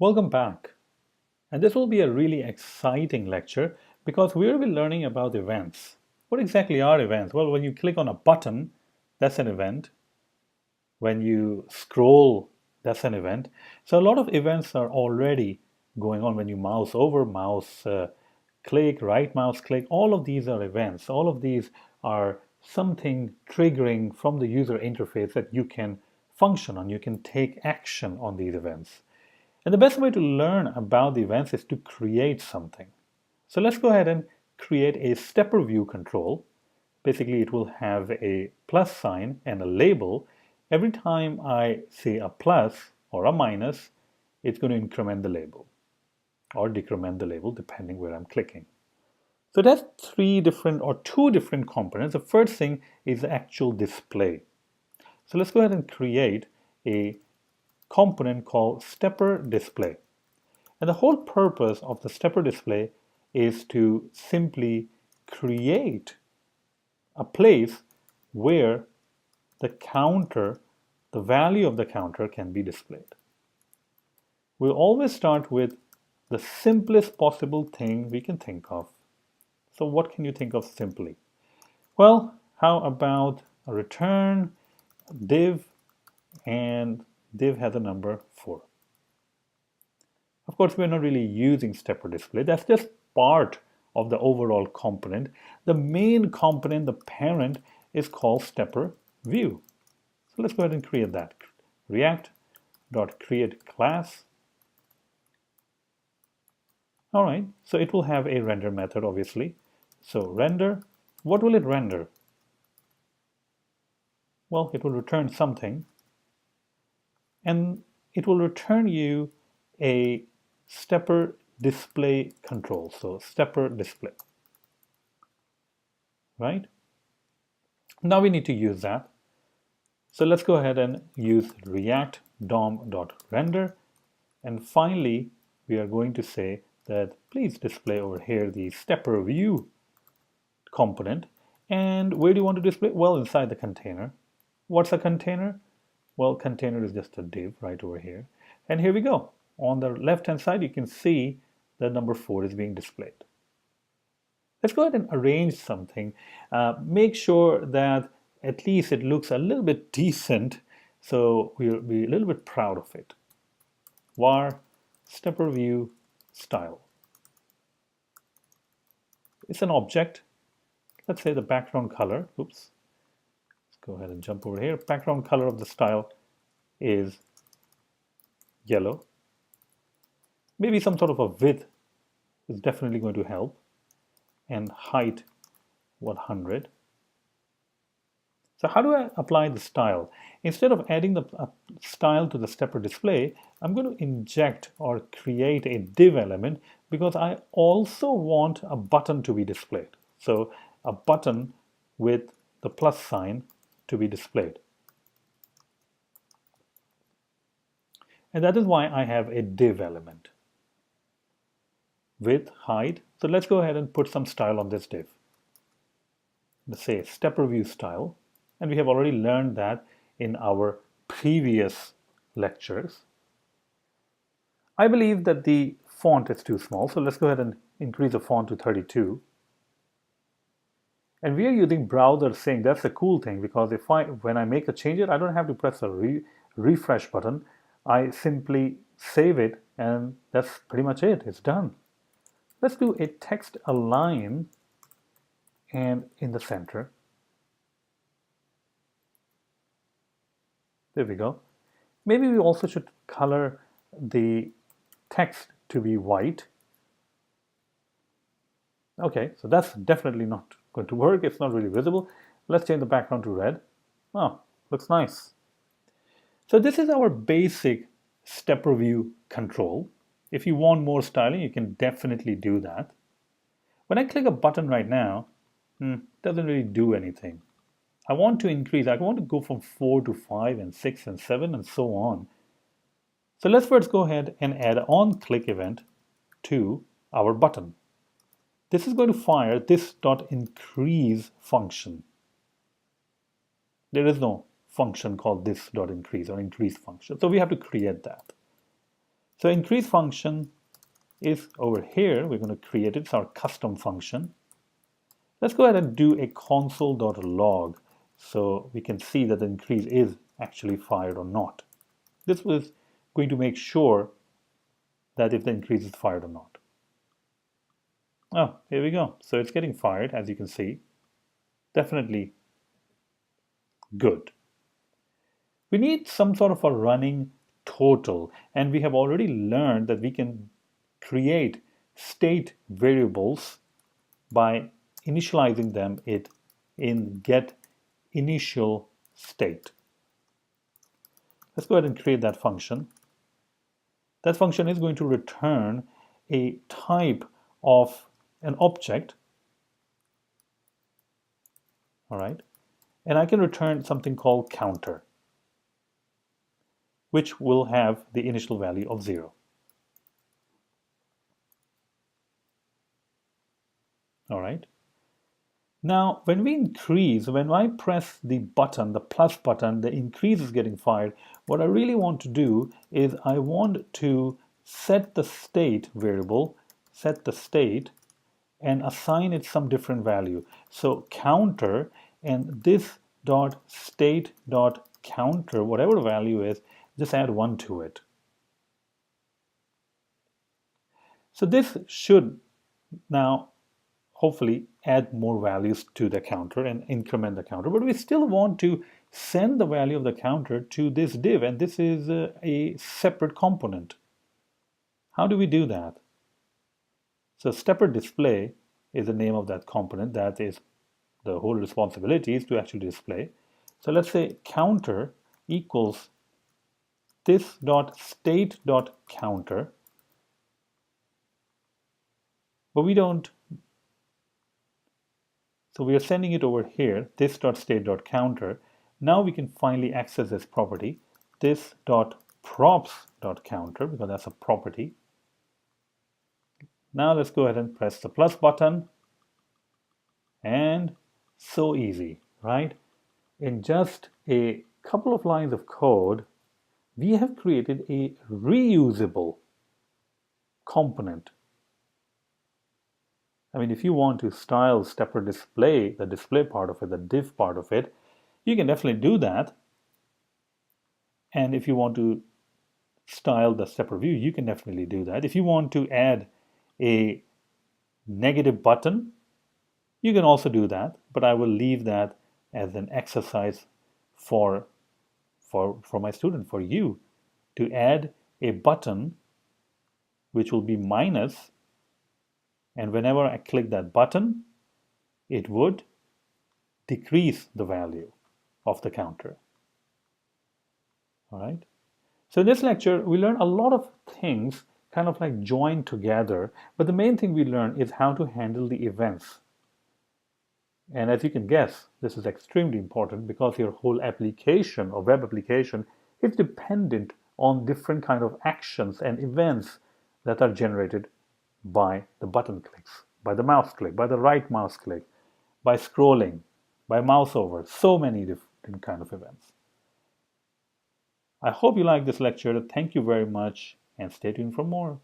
Welcome back. And this will be a really exciting lecture because we will be learning about events. What exactly are events? Well, when you click on a button, that's an event. When you scroll, that's an event. So a lot of events are already going on when you mouse over, mouse click, right mouse click. All of these are events. All of these are something triggering from the user interface that you can function on. You can take action on these events. And the best way to learn about the events is to create something. So let's go ahead and create a stepper view control. Basically, it will have a plus sign and a label. Every time I say a plus or a minus, it's going to increment the label or decrement the label depending where I'm clicking. So that's three different or two different components. The first thing is the actual display. So let's go ahead and create a component called stepper display. And the whole purpose of the stepper display is to simply create a place where the counter, the value of the counter can be displayed. We'll always start with the simplest possible thing we can think of. So what can you think of simply? Well, how about a return div, and div has a number 4. Of course, we're not really using stepper display. That's just part of the overall component. The main component, the parent, is called stepper view. So let's go ahead and create that. React.create class. All right, so it will have a render method, obviously. So render, what will it render? Well, it will return something, and it will return you a stepper display control. So stepper display, right? Now we need to use that. So let's go ahead and use react dom.render. And finally, we are going to say that please display over here the stepper view component. And where do you want to display? Well, inside the container. What's a container? Well, container is just a div right over here. And here we go. On the left-hand side, you can see that number 4 is being displayed. Let's go ahead and arrange something. Make sure that at least it looks a little bit decent, so we'll be a little bit proud of it. Var stepper view style. It's an object. Let's say the background color. Oops. Let's go ahead and jump over here. Background color of the style is yellow. Maybe some sort of a width is definitely going to help. And height 100. So how do I apply the style? Instead of adding the style to the stepper display, I'm going to inject or create a div element because I also want a button to be displayed. So a button with the plus sign to be displayed. And that is why I have a div element. Width, height. So let's go ahead and put some style on this div. Let's say stepper view style. And we have already learned that in our previous lectures. I believe that the font is too small, so let's go ahead and increase the font to 32. And we are using browser sync. That's the cool thing, because when I make a change, I don't have to press a refresh button. I simply save it, and that's pretty much it. It's done. Let's do a text align and in the center. There we go. Maybe we also should color the text to be white. Okay, so that's definitely not going to work. It's not really visible. Let's change the background to red. Oh, looks nice. So this is our basic stepper view control. If you want more styling, you can definitely do that. When I click a button right now, it doesn't really do anything. I want to increase. I want to go from 4 to 5 and 6 and 7 and so on. So let's first go ahead and add an on-click event to our button. This is going to fire this .increase function. There is no function called this.increase or increase function. So we have to create that. So increase function is over here. We're going to create it. It's our custom function. Let's go ahead and do a console.log so we can see that the increase is actually fired or not. This was going to make sure that if the increase is fired or not. Oh, here we go. So it's getting fired, as you can see. Definitely good. We need some sort of a running total, and we have already learned that we can create state variables by initializing them in get initial state. Let's go ahead and create that function. That function is going to return a type of an object. All right. And I can return something called counter, which will have the initial value of 0. All right. Now, when we increase, when I press the button, the plus button, the increase is getting fired. What I really want to do is I want to set the state variable, set the state, and assign it some different value. So counter, and this dot state dot counter, whatever the value is, just add 1 to it. So this should now hopefully add more values to the counter and increment the counter, but we still want to send the value of the counter to this div, and this is a separate component. How do we do that? So stepper display is the name of that component. That is the whole responsibility, is to actually display. So let's say counter equals this dot state dot counter, but we don't. So we are sending it over here, this dot state dot counter. Now we can finally access this property, this dot props dot counter, because that's a property. Now let's go ahead and press the plus button, and so easy, right? In just a couple of lines of code, we have created a reusable component. I mean, if you want to style stepper display, the display part of it, the div part of it, you can definitely do that. And if you want to style the stepper view, you can definitely do that. If you want to add a negative button, you can also do that, but I will leave that as an exercise for my student, for you, to add a button which will be minus, and whenever I click that button, it would decrease the value of the counter. All right. So in this lecture, we learned a lot of things kind of like joined together, but the main thing we learned is how to handle the events. And as you can guess, this is extremely important because your whole application or web application is dependent on different kind of actions and events that are generated by the button clicks, by the mouse click, by the right mouse click, by scrolling, by mouse over, so many different kind of events. I hope you like this lecture. Thank you very much, and stay tuned for more.